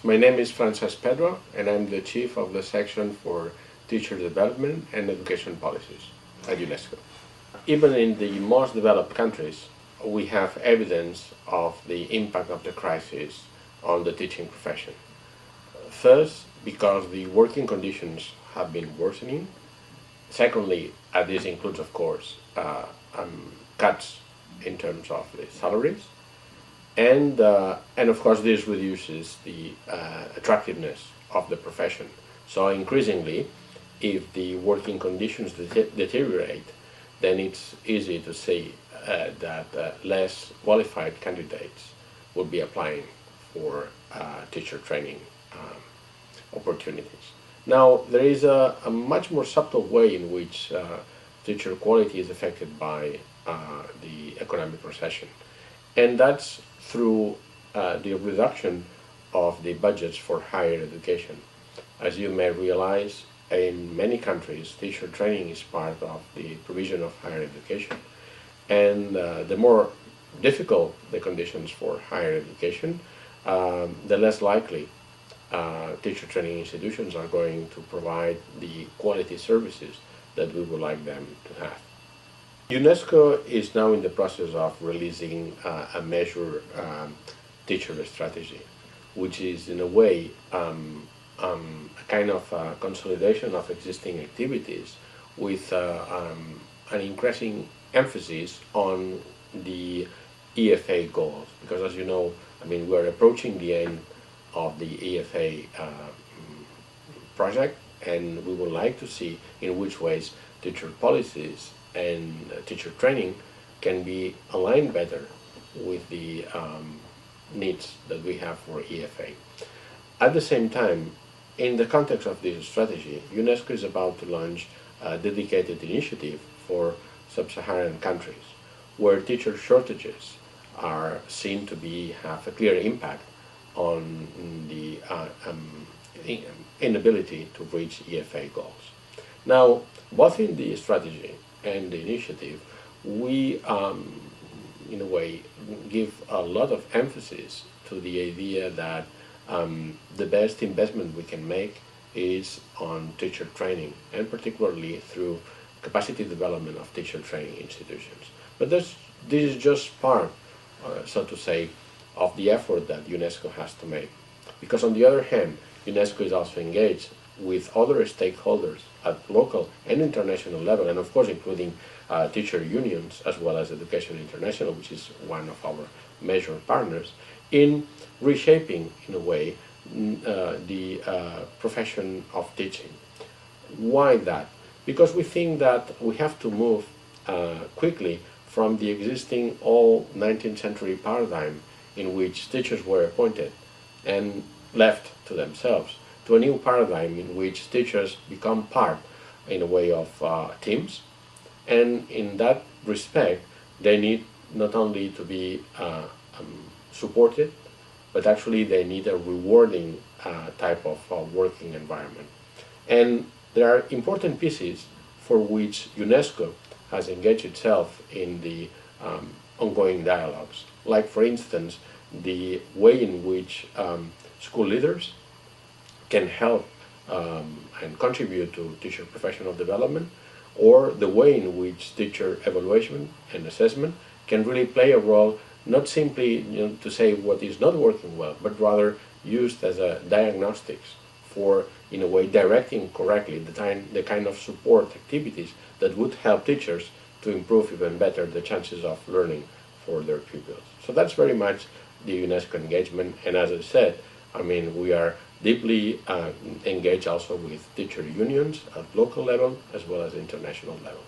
My name is Francesc Pedro, and I'm the Chief of the Section for Teacher Development and Education Policies at UNESCO. Even in the most developed countries, we have evidence of the impact of the crisis on the teaching profession. First, because the working conditions have been worsening. Secondly, this includes, of course, cuts in terms of the salaries. And of course, this reduces the attractiveness of the profession. So increasingly, if the working conditions deteriorate, then it's easy to say that less qualified candidates will be applying for teacher training opportunities. Now, there is a much more subtle way in which teacher quality is affected by the economic recession, and that's through the reduction of the budgets for higher education. As you may realize, in many countries, teacher training is part of the provision of higher education. And the more difficult the conditions for higher education, the less likely teacher training institutions are going to provide the quality services that we would like them to have. UNESCO is now in the process of releasing a measure teacher strategy, which is in a way a kind of consolidation of existing activities with an increasing emphasis on the EFA goals. Because as you know, we're approaching the end of the EFA project, and we would like to see in which ways teacher policies and teacher training can be aligned better with the needs that we have for EFA. At the same time, in the context of this strategy, UNESCO is about to launch a dedicated initiative for sub-Saharan countries, where teacher shortages are seen to have a clear impact on the inability to reach EFA goals. Now, both in the strategy and the initiative, we, in a way, give a lot of emphasis to the idea that the best investment we can make is on teacher training, and particularly through capacity development of teacher training institutions. But this is just part, so to say, of the effort that UNESCO has to make. Because on the other hand, UNESCO is also engaged with other stakeholders at local and international level, and of course including teacher unions as well as Education International, which is one of our major partners, in reshaping, in a way, the profession of teaching. Why that? Because we think that we have to move quickly from the existing old 19th century paradigm in which teachers were appointed and left to themselves, to a new paradigm in which teachers become part, in a way, of teams. And in that respect, they need not only to be supported, but actually they need a rewarding type of working environment. And there are important pieces for which UNESCO has engaged itself in the ongoing dialogues. Like, for instance, the way in which school leaders can help and contribute to teacher professional development, or the way in which teacher evaluation and assessment can really play a role, not simply to say what is not working well, but rather used as a diagnostics for, in a way, directing correctly the kind of support activities that would help teachers to improve even better the chances of learning for their pupils. So that's very much the UNESCO engagement, and as I said, we are deeply engaged also with teacher unions at local level as well as international level.